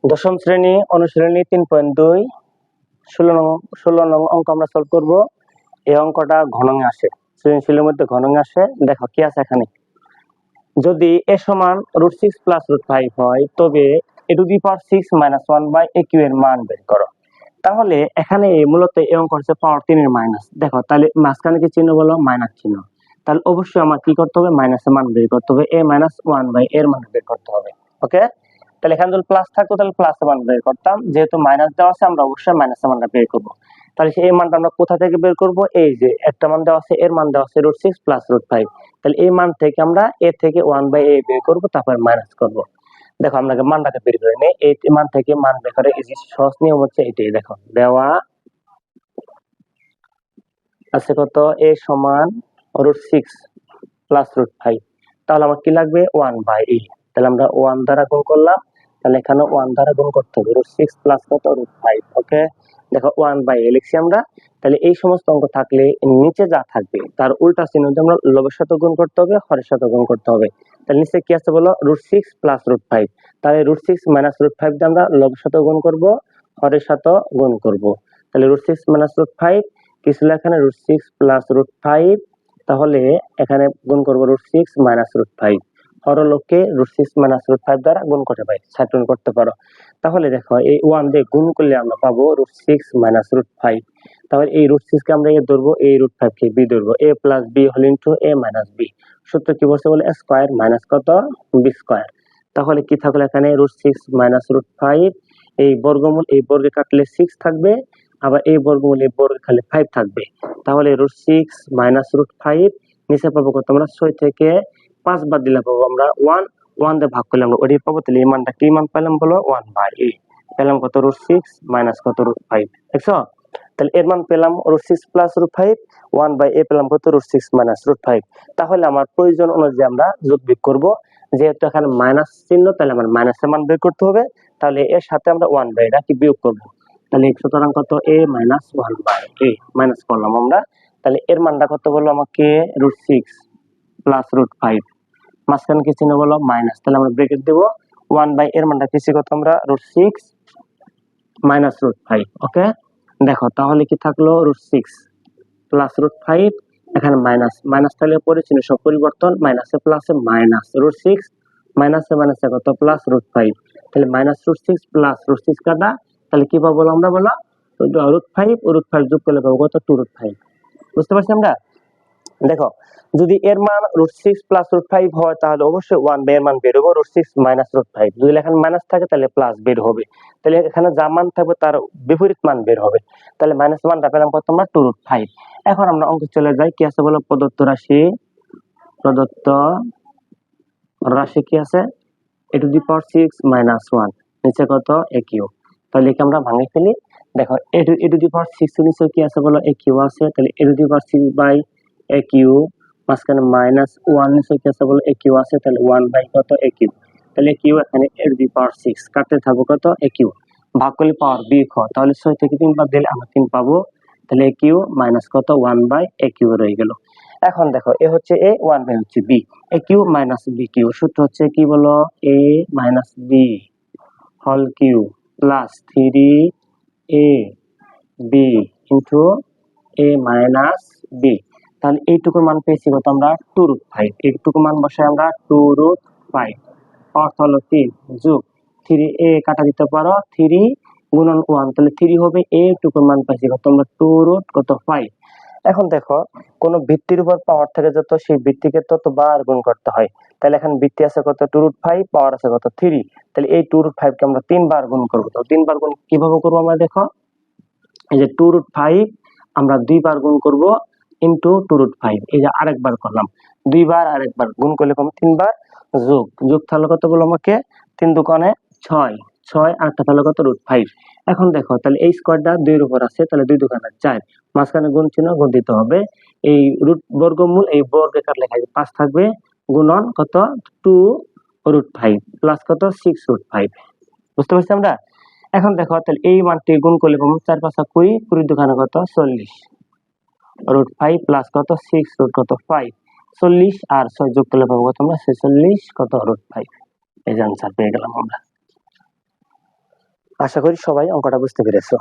দশম শ্রেণী অনুশীলনী 3.2 ষোলো নং অঙ্ক আমরা সলভ করব। এই অঙ্কটা ঘনঙে আসে, সৃজনশীলের মধ্যে ঘনঙে আসে। দেখো কি আছে এখানে, যদি a সমান √6 + √5 হয় তবে a⁴ - 1/aq এর মান বের করো। তাহলে এখানে মূলত এই অঙ্ক হচ্ছে পাওয়ার 3 এর মাইনাস। দেখো তাহলে মাঝখানে কি চিহ্ন বলো, মাইনাস চিহ্ন। তাহলে অবশ্যই আমার কি করতে হবে, মাইনাসের মান বের করতে হবে, a-1 এর মান বের করতে হবে। ওকে, তাহলে এখানে যদি প্লাস থাকতো তাহলে প্লাসের মান বের করতাম, যেহেতু মাইনাস দেওয়া আছে আমরা অবশ্যই মাইনাসের মানটা বের করব। তাহলে এই মানটা আমরা কোথা থেকে বের করব, এই যে একটা মান দেওয়া আছে, এর মান দেওয়া আছে √6 + √5। তাহলে এই মান থেকে আমরা a থেকে 1/a বের করব, তারপর মাইনাস করব। দেখো আমরা মানটাকে বের করে নেই, এই মান থেকে মান বের করে এই যে সহজ নিয়ম হচ্ছে এটাই। দেখো দেওয়া আছে কত, a সমান √6 + √5, তাহলে আমার কি লাগবে 1/a। তাহলে আমরা 1 দ্বারা গুণ করলাম, তাহলে এখানে 1 দ্বারা গুণ করতে হবে, √6 + কত √5। ওকে, দেখো 1/a লিখছি আমরা। তাহলে এই সমস্ত অঙ্ক থাকলে নিচে যা থাকবে তার উল্টা চিহ্ন দিয়ে আমরা লবের সাথে গুণ করতে হবে, হরের সাথে গুণ করতে হবে। তাহলে নিচে কি আছে বলো, √6 + √5। তাহলে √6 - √5 দিয়ে আমরা লবের সাথে গুণ করব, হরের সাথে গুণ করব। তাহলে √6 - √5 কি ছিল এখানে, √6 + √5। তাহলে এখানে গুণ করব √6 - √5, হরলোকে √6 - √5 দ্বারা গুণ করে পাই, ছাত্রণ করতে পারো। তাহলে দেখো এই 1 দিয়ে গুণ করলে আমরা পাবো √6 - √5। তাহলে এই √6 কে আমরা a ধরবো, এই √5 কে b ধরবো, a + b whole into a - b। সূত্র কি বলছে বলে, স্কয়ার মাইনাস কত b স্কয়ার। তাহলে কি থাকলো এখানে, √6 - √5, এই বর্গমূল এই বর্গে কাটলে 6 থাকবে, আবার এই বর্গমূল এই বর্গে খালি 5 থাকবে। তাহলে √6 - √5 নিচে পাবো কত, আমরা 6 থেকে 5 বাদ দিলে পাবো আমরা 1 দিয়ে ভাগ করলে আমরা ওটাই পাবো। তাহলে এই মানটা কি মান পেলাম বলো, 1/a পেলাম। কত, √6 মাইনাস কত √5, দেখছো? তাহলে এর মান পেলাম √6 + √5, 1/a পেলাম কত, √6 - √5। তাহলে আমার প্রয়োজন অনুযায়ী আমরা যোগ বিয়োগ করবো, যেহেতু এখানে মাইনাস চিহ্ন তাহলে আমার মাইনাসের মান বের করতে হবে। তাহলে এর সাথে আমরা 1/a কি বিয়োগ করবো। তাহলে সুতরাং কত, a - 1/a মাইনাস করলাম আমরা। তাহলে এর মানটা কত বললো আমাকে, √6 + √5, মাঝখানে কি চিহ্ন বলো, মাইনাস। তাহলে আমরা ব্র্যাকেট দেব, 1/a এর মানটা পেয়েছি কত আমরা, √6 - √5। ওকে, দেখো তাহলে কি থাকলো, √6 + √5, এখানে মাইনাস মাইনাস, তাহলে পরে চিহ্ন সব পরিবর্তন, মাইনাসে প্লাসে মাইনাস, √6 মাইনাসে মাইনাসে কত, প্লাস √5। তাহলে -√6 + √6 কাটা, তাহলে কি পাবো আমরা বলো, √5 যোগ করলে পাবো কত, 2√5। বুঝতে পারছি আমরা? দেখো যদি এর মান √6 + √5 হয় তাহলে অবশ্যই 1/a এর মান বের হবে, √6 - √5। যদি এখানে মাইনাস থাকে তাহলে প্লাস বের হবে। তাহলে এখানে যা মান থাকবে তার বিপরীত মান বের হবে। তাহলে মাইনাস মানটা পেলাম কত আমরা, 2√5। এখন আমরা অঙ্কে চলে যাই, কি আছে বলো, প্রদত্ত রাশি কি আছে, a⁴ - 1 নিচে কত, aq। তাহলে একে আমরা ভাঙে ফেলি। দেখো a⁴ নিচে কি আছে বলো, aq আছে। তাহলে a⁴aq, মাঝখানে -1 নিচে কি আছে বলো, aq আছে। তাহলে 1 কত, aq। তাহলে aq এখানে a⁴ কাটতে থাকবো কত, aq, ভাগ করলে পাওয়ার b খ। তাহলে 6 থেকে 3 বাদ দিলে আমরা 3 পাবো। তাহলে aq মাইনাস কত, 1/aq রয়ে গেল। এখন দেখো এ হচ্ছে a, 1/, হচ্ছে b, aq - bq। সূত্র হচ্ছে কি বলো, a - b whole cube plus 3ab into a - b। তাহলে এইটুকুর মান পেয়েছি কত আমরা, 2√5। এইটুকু মান বসাই আমরা 2√5, অর্থ হলো 3 যোগ 3a কাটা দিতে পারো, 3 গুণন 1, তাহলে 3 হবে। এইটুকুর মান পাইছি কত আমরা, 2√5। এখন দেখো কোন ভিত্তির উপর পাওয়ার থেকে যত, সেই ভিত্তিকে ততবার গুণ করতে হয়। তাহলে এখন ভিত্তি আছে কত, 2√5, পাওয়ার আছে কত, 3। তাহলে এই 2√5 কে আমরা 3 বার গুণ করবো। তো 3 বার গুণ কিভাবে করবো আমরা, দেখো এই যে 2√5 আমরা 2 বার গুণ করব ইনটু 2√5, এই যে আরেকবার করলাম, 2 বার আরেকবার গুণ করলে কম 3 বার, যোগ তাহলে কত বলো আমাকে, 3 দুগুণে 6, 6 আর তাহলে কত, √5। এখন দেখো তাহলে এই স্কয়ারটা 2 এর উপর আছে, তাহলে 2 দুগুণে 4, মাঝখানে গুণ চিহ্ন, গুণ দিতে হবে। এই বর্গমূল এই বর্গে কাটলে 5 থাকবে, গুণন কত, 2√5 প্লাস কত, 6√5। বুঝতে পারছি আমরা? এখন দেখো তাহলে এই মানটি গুণ করলে পাবো 4 × 5 = 20, 20 দুগুণে কত, 40, √5 প্লাস কত, 6√5, 40 আর 6 যোগ করলে পাবো কত আমরা, 46 কত, √5। এই যে আনসার পেয়ে গেলাম আমরা। আশা করি সবাই অঙ্কটা বুঝতে পেরেছো।